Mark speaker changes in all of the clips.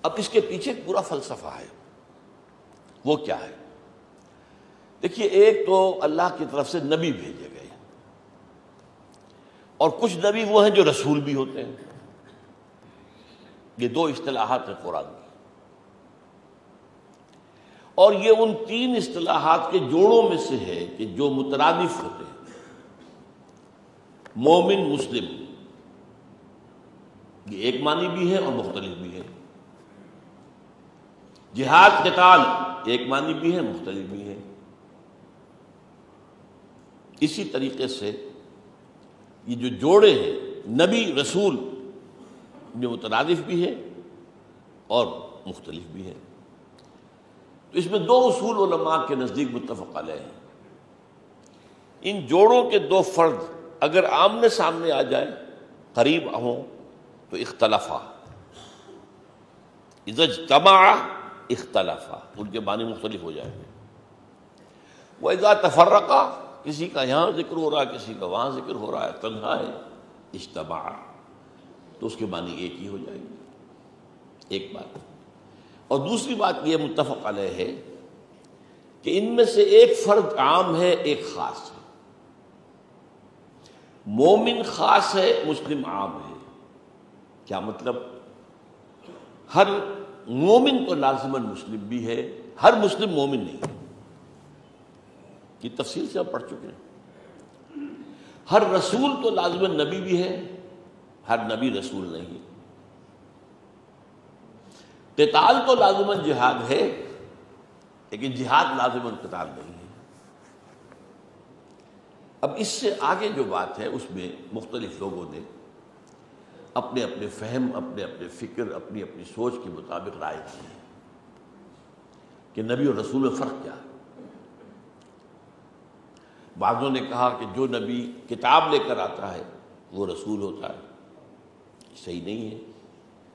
Speaker 1: اب اس کے پیچھے ایک پورا فلسفہ ہے، وہ کیا ہے؟ دیکھیے، ایک تو اللہ کی طرف سے نبی بھیجے گئے، اور کچھ نبی وہ ہیں جو رسول بھی ہوتے ہیں۔ یہ دو اصطلاحات ہیں قرآن کی، اور یہ ان تین اصطلاحات کے جوڑوں میں سے ہے کہ جو مترادف ہوتے ہیں۔ مومن، مسلم، یہ ایک معنی بھی ہے اور مختلف بھی ہے۔ جہاد، قتال، ایک معنی بھی ہے، مختلف بھی ہے۔ اسی طریقے سے یہ جو جوڑے ہیں نبی رسول، جو مترادف بھی ہے اور مختلف بھی ہے، تو اس میں دو اصول علماء کے نزدیک متفق علیہ ہیں۔ ان جوڑوں کے دو فرد اگر آمنے سامنے آ جائیں، قریب ہوں، تو اختلافا، اذا اجتمع اختلافا، ان کے معنی مختلف ہو جائیں گے۔ وَإِذَا تَفَرَّقَا، کسی کا یہاں ذکر ہو رہا ہے، کسی کا وہاں ذکر ہو رہا ہے، تنہا ہے، اجتماع، تو اس کے معنی ایک ہی ہو جائیں گے۔ ایک بات، اور دوسری بات یہ متفق علیہ ہے کہ ان میں سے ایک فرد عام ہے، ایک خاص ہے۔ مومن خاص ہے، مسلم عام ہے۔ کیا مطلب؟ ہر مومن تو لازماً مسلم بھی ہے، ہر مسلم مومن نہیں ہے۔ یہ تفصیل سے ہم پڑھ چکے ہیں۔ ہر رسول تو لازماً نبی بھی ہے، ہر نبی رسول نہیں ہے۔ قتال تو لازماً جہاد ہے، لیکن جہاد لازماً قتال نہیں ہے۔ اب اس سے آگے جو بات ہے اس میں مختلف لوگوں نے اپنے اپنے فہم، اپنے اپنے فکر، اپنی اپنی سوچ کے مطابق رائے دی ہے کہ نبی اور رسول میں فرق کیا ہے۔ بعضوں نے کہا کہ جو نبی کتاب لے کر آتا ہے وہ رسول ہوتا ہے۔ صحیح نہیں ہے۔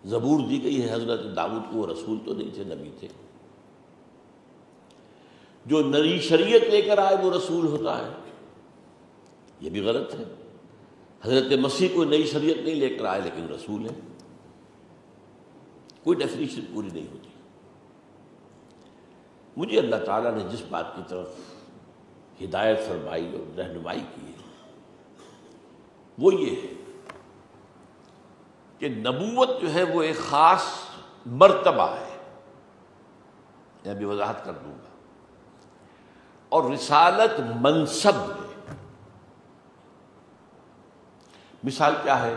Speaker 1: زبور دی گئی ہے حضرت داؤد کو، وہ رسول تو نہیں تھے، نبی تھے۔ جو نئی شریعت لے کر آئے وہ رسول ہوتا ہے، یہ بھی غلط ہے۔ حضرت مسیح کوئی نئی شریعت نہیں لے کر آئے لیکن رسول ہے۔ کوئی ڈیفینیشن پوری نہیں ہوتی۔ مجھے اللہ تعالیٰ نے جس بات کی طرف ہدایت فرمائی اور رہنمائی کی ہے وہ یہ ہے کہ نبوت جو ہے وہ ایک خاص مرتبہ ہے، میں ابھی وضاحت کر دوں گا، اور رسالت منصب ہے۔ مثال کیا ہے؟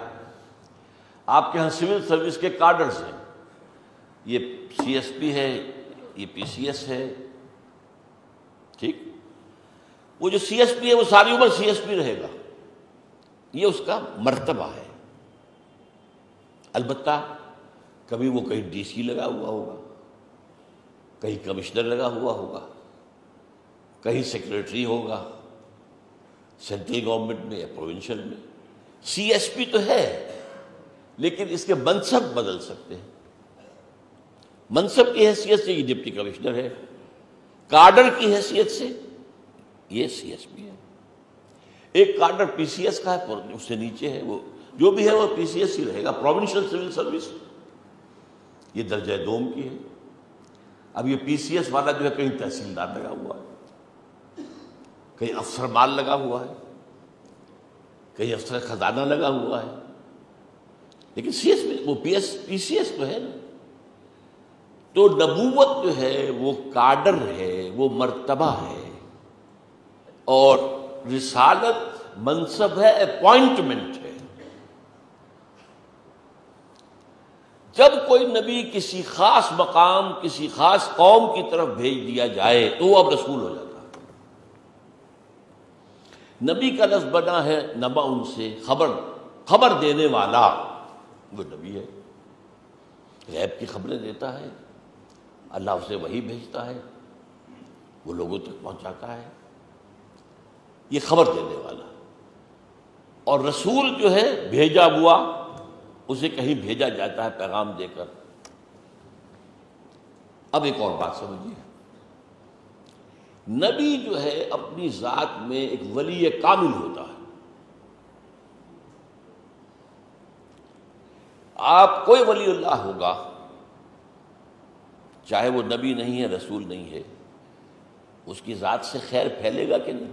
Speaker 1: آپ کے ہاں سول سروس کے کارڈرز ہیں، یہ سی ایس پی ہے، یہ پی سی ایس ہے، ٹھیک؟ وہ جو سی ایس پی ہے وہ ساری عمر سی ایس پی رہے گا، یہ اس کا مرتبہ ہے۔ البتہ کبھی وہ کہیں ڈی سی لگا ہوا ہوگا، کہیں کمشنر لگا ہوا ہوگا، کہیں سیکریٹری ہوگا، سینٹرل گورنمنٹ میں یا پروونشل میں۔ سی ایس پی تو ہے لیکن اس کے منصب بدل سکتے ہیں۔ منصب کی حیثیت سے یہ ڈپٹی کمشنر ہے، کارڈر کی حیثیت سے یہ سی ایس پی ہے۔ ایک کارڈر پی سی ایس کا ہے، اس سے نیچے ہے، وہ جو بھی ہے وہ پی سی ایس ہی رہے گا، پروونشل سول سروس، یہ درجہ دوم کی ہے۔ اب یہ پی سی ایس والا جو ہے کہیں تحصیلدار لگا ہوا ہے، کہیں افسر مال لگا ہوا ہے، کہیں افسر خزانہ لگا ہوا ہے، لیکن سی ایس میں وہ پی سی ایس تو ہے نا۔ تو نبوت جو ہے وہ کارڈر ہے، وہ مرتبہ ہے، اور رسالت منصب ہے، اپوائنٹمنٹ ہے۔ جب کوئی نبی کسی خاص مقام، کسی خاص قوم کی طرف بھیج دیا جائے تو وہ اب رسول ہو جاتا ہے۔ نبی کا لفظ بنا ہے نبا، ان سے خبر دینے والا، وہ نبی ہے، غیب کی خبریں دیتا ہے، اللہ اسے وحی بھیجتا ہے، وہ لوگوں تک پہنچاتا ہے، یہ خبر دینے والا۔ اور رسول جو ہے بھیجا ہوا، اسے کہیں بھیجا جاتا ہے پیغام دے کر۔ اب ایک اور بات سمجھیے، نبی جو ہے اپنی ذات میں ایک ولی کامل ہوتا ہے۔ آپ کوئی ولی اللہ ہوگا چاہے وہ نبی نہیں ہے، رسول نہیں ہے، اس کی ذات سے خیر پھیلے گا کہ نہیں؟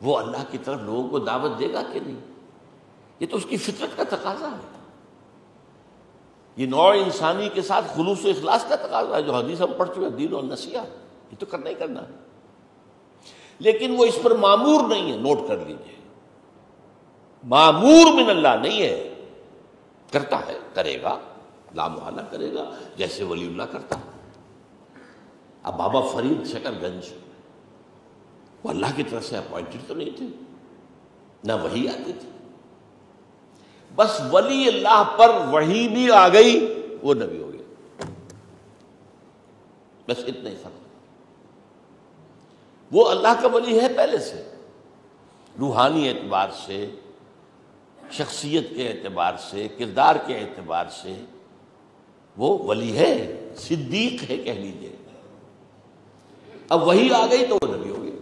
Speaker 1: وہ اللہ کی طرف لوگوں کو دعوت دے گا کہ نہیں؟ یہ تو اس کی فطرت کا تقاضا ہے، یہ نوع انسانی کے ساتھ خلوص و اخلاص کا تقاضا ہے، جو حدیث ہم پڑھ چکے ہیں، دین اور نصیحت، یہ تو کرنا ہی کرنا ہے۔ لیکن وہ اس پر معمور نہیں ہے، نوٹ کر لیجئے، معمور من اللہ نہیں ہے، کرتا ہے، کرے گا، لا محالہ کرے گا، جیسے ولی اللہ کرتا ہے۔ اب بابا فرید شکر گنج وہ اللہ کی طرف سے اپوائنٹڈ تو نہیں تھے، نہ وحی آتی تھی، بس ولی اللہ پر وحی بھی آ گئی، وہ نبی ہو گیا، بس اتنا ہی فرق۔ وہ اللہ کا ولی ہے پہلے سے، روحانی اعتبار سے، شخصیت کے اعتبار سے، کردار کے اعتبار سے وہ ولی ہے، صدیق ہے کہہ لیجیے۔ اب وہی آ گئی تو وہ نبی ہو گیا۔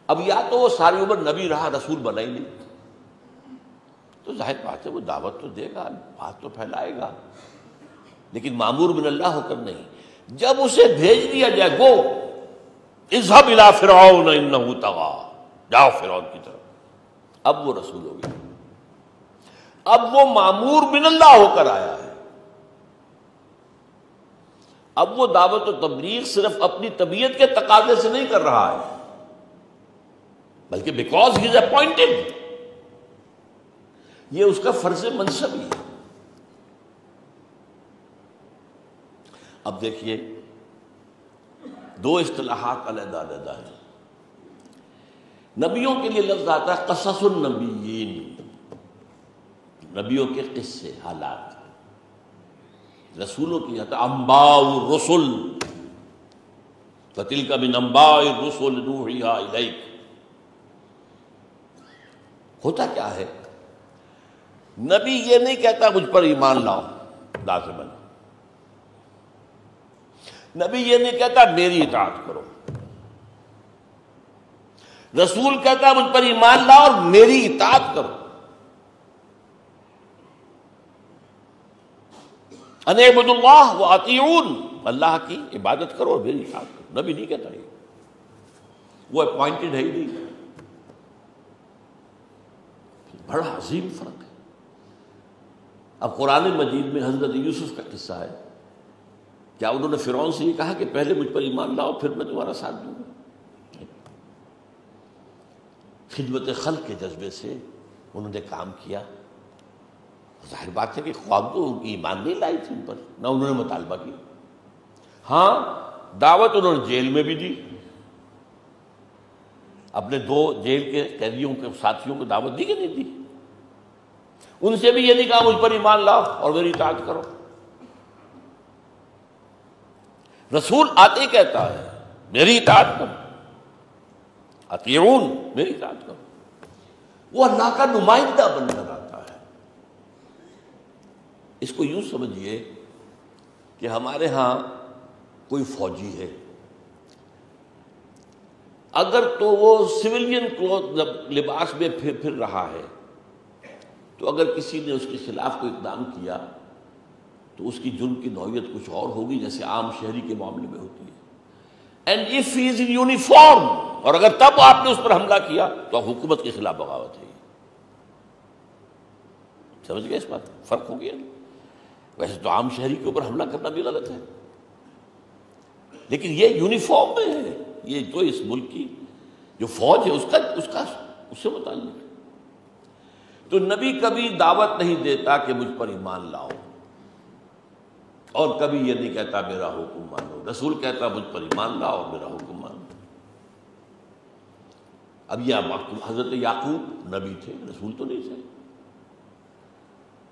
Speaker 1: اب یا تو وہ ساری عمر نبی رہا، رسول بنا ہی نہیں، تو ظاہر بات ہے وہ دعوت تو دے گا، بات تو پھیلائے گا، لیکن معمور من اللہ ہو کر نہیں۔ جب اسے بھیج دیا جائے، گو اذهب الى فرعون انه طغى، جاؤ فرعون کی طرف، اب وہ رسول ہو گیا، اب وہ معمور من اللہ ہو کر آیا ہے۔ اب وہ دعوت و تبلیغ صرف اپنی طبیعت کے تقاضے سے نہیں کر رہا ہے، بلکہ بیکاز ہی از اپوائنٹڈ، یہ اس کا فرض منصب ہی ہے۔ اب دیکھیے دو اصطلاحات علیحدہ علیحدہ ہیں۔ نبیوں کے لیے لفظ آتا ہے قصص النبیین، نبیوں کے قصے، حالات۔ رسولوں کی آتا ہے انباء الرسل، فَتِلْكَ مِنْ انباء الرسل نوحیہا الیک۔ ہوتا کیا ہے، نبی یہ نہیں کہتا مجھ پر ایمان لاؤ لازماً، نبی یہ نہیں کہتا میری اطاعت کرو، رسول کہتا مجھ پر ایمان لاؤ اور میری اطاعت کرو۔ ان اعبدوا اللہ واطیعون، اللہ کی عبادت کرو اور میری اطاعت کرو۔ نبی نہیں کہتا یہ، وہ اپوائنٹڈ ہے ہی نہیں۔ بڑا عظیم فرق ہے۔ اب قرآن مجید میں حضرت یوسف کا قصہ ہے، کیا انہوں نے فرعون سے یہ کہا کہ پہلے مجھ پر ایمان لاؤ پھر میں تمہارا ساتھ دوں گا؟ خدمت خلق کے جذبے سے انہوں نے کام کیا۔ ظاہر بات ہے کہ خواب تو ان کی ایمان نہیں لائی تھی ان پر، نہ انہوں نے مطالبہ کیا۔ ہاں دعوت انہوں نے جیل میں بھی دی، اپنے دو جیل کے قیدیوں کے ساتھیوں کو دعوت دی کہ نہیں دی؟ ان سے بھی یہ نہیں کہا مجھ پر ایمان لاؤ اور میری اطاعت کرو۔ رسول آتے کہتا ہے میری اطاعت کرو، اطیعون، میری اطاعت کرو۔ وہ اللہ کا نمائندہ بن کر آتا ہے۔ اس کو یوں سمجھیے کہ ہمارے ہاں کوئی فوجی ہے، اگر تو وہ سویلین کلوتھ لباس میں پھر رہا ہے، تو اگر کسی نے اس کے خلاف کوئی اقدام کیا تو اس کی جرم کی نوعیت کچھ اور ہوگی جیسے عام شہری کے معاملے میں ہوتی ہے۔ And if he is in uniform, اور اگر تب آپ نے اس پر حملہ کیا تو حکومت کے خلاف بغاوت ہے۔ سمجھ گئے اس بات؟ فرق ہو گیا۔ ویسے تو عام شہری کے اوپر حملہ کرنا بھی غلط ہے، لیکن یہ یونیفارم میں ہے، یہ تو اس ملک کی جو فوج ہے اس سے متعلق ہے۔ تو نبی کبھی دعوت نہیں دیتا کہ مجھ پر ایمان لاؤ، اور کبھی یہ نہیں کہتا میرا حکم مانو۔ رسول کہتا مجھ پر ایمان لاؤ اور میرا حکم مانو۔ اب یہ حضرت یعقوب نبی تھے، رسول تو نہیں تھے۔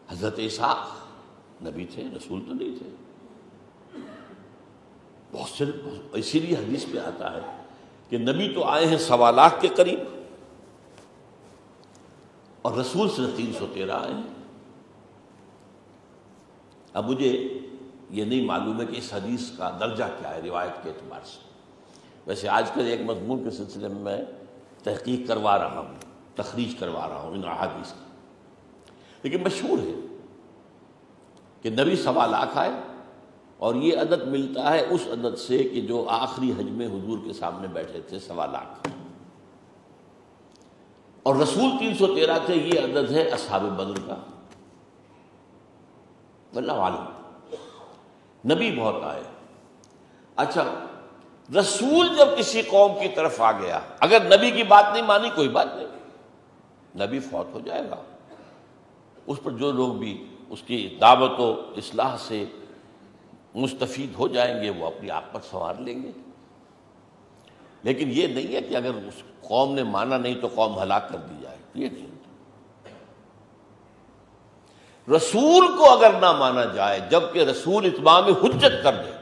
Speaker 1: حضرت اسحاق نبی تھے، رسول تو نہیں تھے۔ بہت سے، اسی لیے حدیث میں آتا ہے کہ نبی تو آئے ہیں 1.25 لاکھ کے قریب، اور رسول صرف 313 آئے ہیں۔ اب مجھے یہ نہیں معلوم ہے کہ اس حدیث کا درجہ کیا ہے روایت کے اعتبار سے۔ ویسے آج کل ایک مضمون کے سلسلے میں میں تحقیق کروا رہا ہوں، تخریج کروا رہا ہوں ان احادیث کی، لیکن مشہور ہے کہ نبی 1.25 لاکھ آئے، اور یہ عدد ملتا ہے اس عدد سے کہ جو آخری حج میں حضور کے سامنے بیٹھے تھے 1.25 لاکھ، اور رسول 313 تھے، یہ عدد ہے اصحاب بدر کا۔ واللہ عالم، نبی بہت آئے۔ اچھا، رسول جب کسی قوم کی طرف آ گیا، اگر نبی کی بات نہیں مانی کوئی بات نہیں، نبی فوت ہو جائے گا، اس پر جو لوگ بھی اس کی دعوت و اصلاح سے مستفید ہو جائیں گے وہ اپنی آپت سنوار لیں گے۔ لیکن یہ نہیں ہے کہ اگر اس قوم نے مانا نہیں تو قوم ہلاک کر دی جائے، یہ نہیں۔ رسول کو اگر نہ مانا جائے جبکہ رسول اتمام حجت کر دے،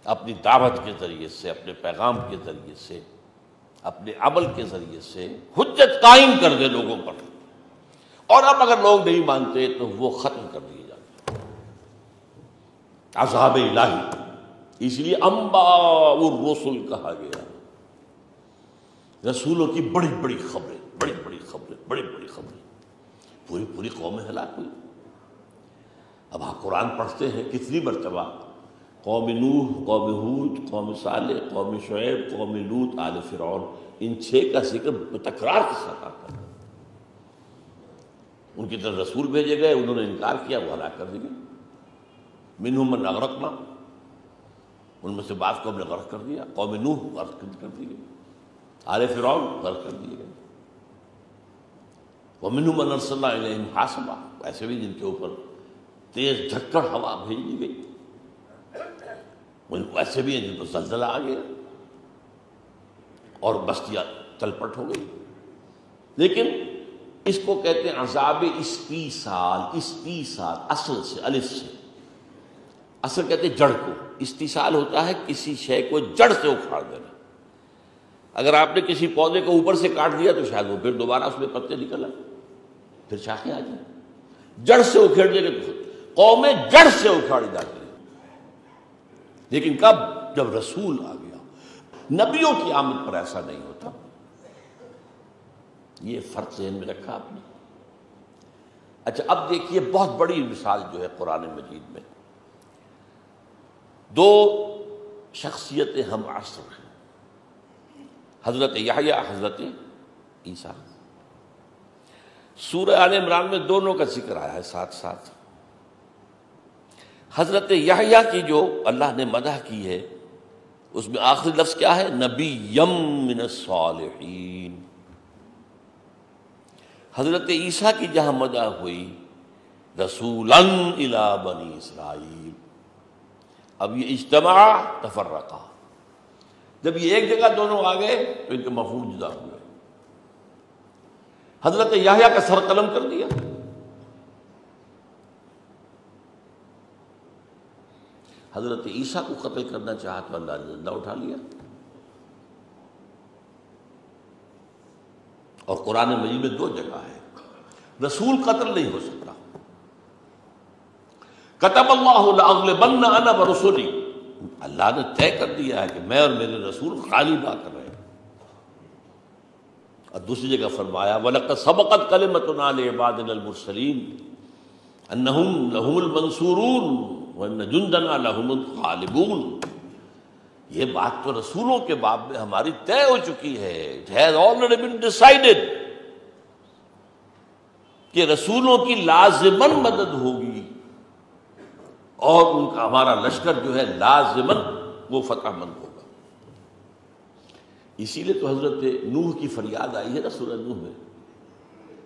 Speaker 1: اپنی دعوت کے ذریعے سے، اپنے پیغام کے ذریعے سے، اپنے عمل کے ذریعے سے حجت قائم کر دے لوگوں پر، اور اب اگر لوگ نہیں مانتے تو وہ ختم کر دیے جاتے ہیں۔ عذاب الہی، اس لیے انباء الرسل کہا گیا، رسولوں کی بڑی بڑی خبریں، بڑی بڑی خبریں، بڑی بڑی خبریں، پوری پوری قومیں ہلاک ہوئی۔ اب آپ قرآن پڑھتے ہیں کتنی مرتبہ قوم نوح، قوم ہود، قوم صالح، قوم شعیب، قوم لوط، آل فرعون، ان 6 کا ذکر تکرار کے ساتھ آتا ہے۔ ان کی طرف رسول بھیجے گئے، انہوں نے انکار کیا، وہ ہلاک کر دیے گئے۔ منہم من اغرقنا، ان میں سے بعض کو ہم نے غرق کر دیا۔ قوم نوح غرق کر دی گئی، آل فرعون غرق کر دیے گئے۔ ومنہم من ارسلنا الیہم حاصبا، ایسے بھی جن کے اوپر تیز جھکڑ ہوا بھیج دی گئی، ایسے بھی ہیں جن کو زلزلہ آ گیا اور بستیاں تلپٹ ہو گئی۔ لیکن اس کو کہتے ہیں عذاب استیصال، استیصال اصل سے، الف سے، اصل کہتے ہیں جڑ کو، استیصال ہوتا ہے کسی شے کو جڑ سے اکھاڑ دینا۔ اگر آپ نے کسی پودے کو اوپر سے کاٹ دیا تو شاید وہ پھر دوبارہ اس میں پتے نکل آئیں، پھر شاخیں آ جائیں۔ جڑ سے اکھیڑنے کے قومیں جڑ سے اکھاڑی جاتی ہیں۔ لیکن کب؟ جب رسول آ گیا۔ نبیوں کی آمد پر ایسا نہیں ہوتا، یہ فرق ذہن میں رکھا آپ نے۔ اچھا، اب دیکھیے بہت بڑی مثال جو ہے قرآن مجید میں، 2 شخصیتیں ہم عصر ہیں، حضرت یحییٰ، حضرت عیسیٰ۔ سورہ آل عمران میں دونوں کا ذکر آیا ہے ساتھ ساتھ۔ حضرت یحییٰ کی جو اللہ نے مدح کی ہے اس میں آخری لفظ کیا ہے؟ نبیم من الصالحین۔ حضرت عیسیٰ کی جہاں مدح ہوئی رسولاً الی بنی اسرائیل، اب یہ اجتماع تفرقہ، جب یہ ایک جگہ دونوں آ گئے تو ان کے مفہوم جدا ہوئے۔ حضرت یحییٰ کا سر قلم کر دیا، حضرت عیسیٰ کو قتل کرنا چاہا تو اللہ نے زندہ اٹھا لیا۔ اور قرآن مجید میں 2 جگہ ہے، رسول قتل نہیں ہو سکتا۔ کتب اللہ لأغلبن انا ورسلی، اللہ نے طے کر دیا ہے کہ میں اور میرے رسول غالب آ کر رہے ہیں۔ اور دوسری جگہ فرمایا وَلَقَدْ سَبَقَتْ كَلِمَتُنَا لِعِبَادِنَا الْمُرْسَلِينَ أَنَّهُمْ لَهُمُ الْمَنْصُورُونَ وَإِنَّ جُنْدَنَا لَهُمُ الْغَالِبُونَ۔ یہ بات تو رسولوں کے باب میں ہماری طے ہو چکی ہے، it has already been decided کہ رسولوں کی لازماً مدد ہوگی اور ان کا ہمارا لشکر جو ہے لازماً وہ فتح مند ہوگا۔ اسی لیے تو حضرت نوح کی فریاد آئی ہے نا سورہ نوح میں،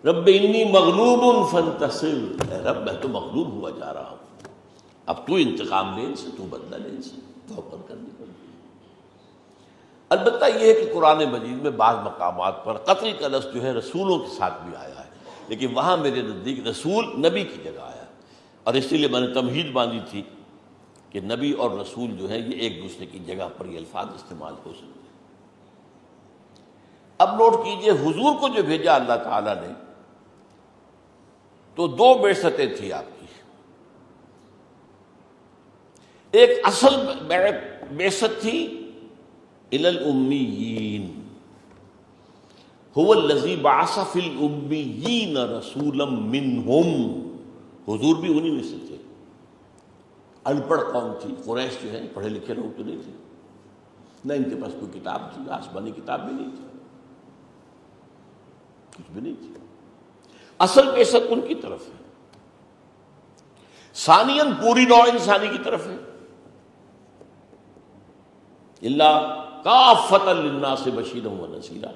Speaker 1: رب انی مغلوب فانتصر، اے رب میں تو مغلوب ہوا جا رہا ہوں، اب تو انتقام لے ان سے، تو بدلہ لے ان سے، توبہ کرنی پڑے۔ البتہ یہ ہے کہ قرآن مجید میں بعض مقامات پر قتل کا لفظ جو ہے رسولوں کے ساتھ بھی آیا ہے، لیکن وہاں میرے نزدیک رسول نبی کی جگہ آیا، اور اس لیے میں نے تمہید باندھی تھی کہ نبی اور رسول جو ہے یہ ایک دوسرے کی جگہ پر یہ الفاظ استعمال ہو سکتے ہیں۔ اب نوٹ کیجئے، حضور کو جو بھیجا اللہ تعالیٰ نے تو 2 بعثتیں تھی آپ کی۔ ایک اصل بعثت تھی الی الامیین، هو الذی بعث فی الامیین رسولا منہم، حضور بھی انہی میں سے تھے. ان پڑھ قوم تھی، قریش جو ہے پڑھے لکھے لوگ تو نہیں تھے، نہ ان کے پاس کوئی کتاب تھی، آسمانی کتاب بھی نہیں تھی، کچھ بھی نہیں تھی. اصل بیست ان کی طرف ہے. ثانیاً پوری نوع انسانی کی طرف ہے. اللہ کافۃ للناس بشیرا ونذیرا.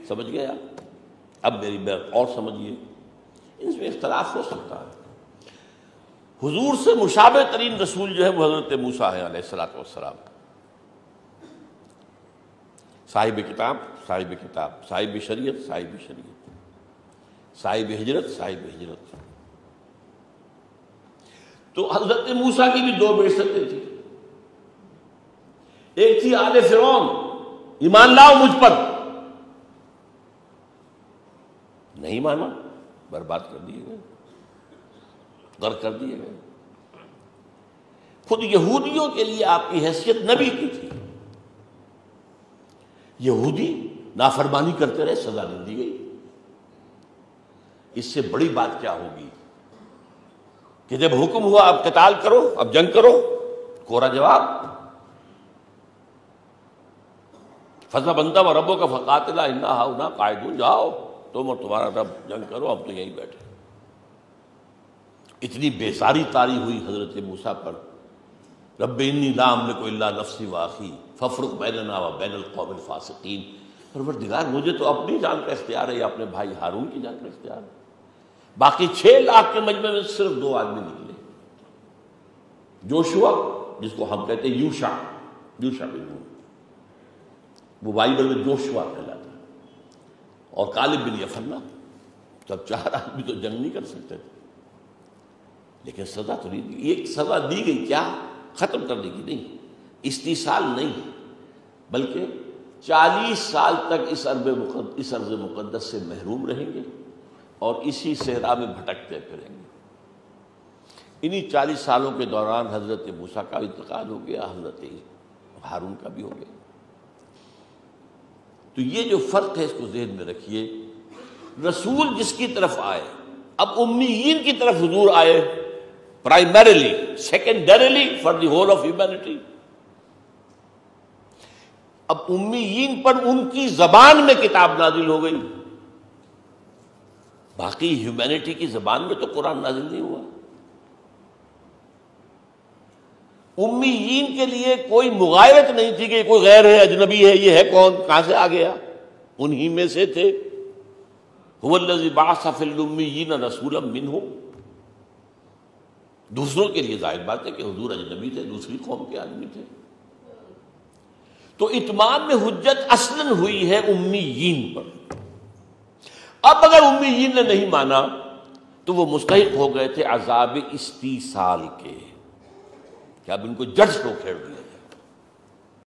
Speaker 1: سمجھ گئے آپ؟ اب میری بات اور سمجھیے، اس میں اختلاف ہو سکتا ہے. حضور سے مشابہ ترین رسول جو ہے وہ حضرت موسیٰ ہے علیہ الصلوۃ والسلام. صاحب کتاب، صاحب کتاب، صاحب شریعت، صاحب شریعت، صاحب ہجرت، صاحب ہجرت. تو حضرت موسیٰ کی بھی دو بعثتیں تھیں. ایک تھی آل فرعون، ایمان لاؤ مجھ پر، نہیں مانا، برباد کر دیے گئے، غرق کر دیے گئے. خود یہودیوں کے لیے آپ کی حیثیت نبی کی تھی. یہودی نافرمانی کرتے رہے، سزا نہیں دی گئی. اس سے بڑی بات کیا ہوگی کہ جب حکم ہوا اب قتال کرو، اب جنگ کرو، کوڑا جواب فَذْهَبْ أَنْتَ وَرَبُّكَ فَقَاتِلَا إِنَّا هَاهُنَا قَاعِدُونَ. جاؤ تم اور تمہارا رب جنگ کرو، اب تو یہیں بیٹھے. اتنی بیزاری طاری ہوئی حضرت موسیٰ پر. رب انی لا املک الا نفسی واخی فافرق بیننا وبین القوم الفاسقین. پروردگار مجھے تو اپنی جان کا اختیار ہے یا اپنے بھائی ہارون کی جان کا اختیار ہے. باقی 6 لاکھ کے مجمع میں صرف 2 آدمی نکلے. جوشوا جس کو ہم کہتے ہیں یوشع بن نون، وہ بائبل میں جوشوا کہلاتا ہے، اور کالب بن یفنہ. تب 4 آدمی تو جنگ نہیں کر سکتے تھے، لیکن سزا تو نہیں دی. ایک سزا دی گئی، کیا؟ ختم کرنے کی نہیں، استیصال نہیں، بلکہ 40 سال تک اس ارض مقدس سے محروم رہیں گے اور اسی صحرا میں بھٹکتے پھریں گے. انہی 40 سالوں کے دوران حضرت موسیٰ کا انتقال ہو گیا، حضرت ہارون کا بھی ہو گیا. تو یہ جو فرق ہے اس کو ذہن میں رکھیے. رسول جس کی طرف آئے، اب امیین کی طرف حضور آئے، primarily, secondarily for the whole of humanity. اب امیین پر ان کی زبان میں کتاب نازل ہو گئی، باقی ہیومینٹی کی زبان میں تو قرآن نازل نہیں ہوا. امیین کے لیے کوئی مغایرت نہیں تھی کہ کوئی غیر ہے، اجنبی ہے، یہ ہے کون، کہاں سے آ گیا؟ انہی میں سے تھے. هو الذی بعث فی الامیین رسولا منہم. دوسروں کے لیے ظاہر بات ہے کہ حضور اجنبی تھے، دوسری قوم کے آدمی تھے. تو اتمام میں حجت اصلاً ہوئی ہے امیین پر. اب اگر امیین نے نہیں مانا تو وہ مستحق ہو گئے تھے عذاب استیصال کے، کہ اب ان کو جڑ کو کھیڑ دیا.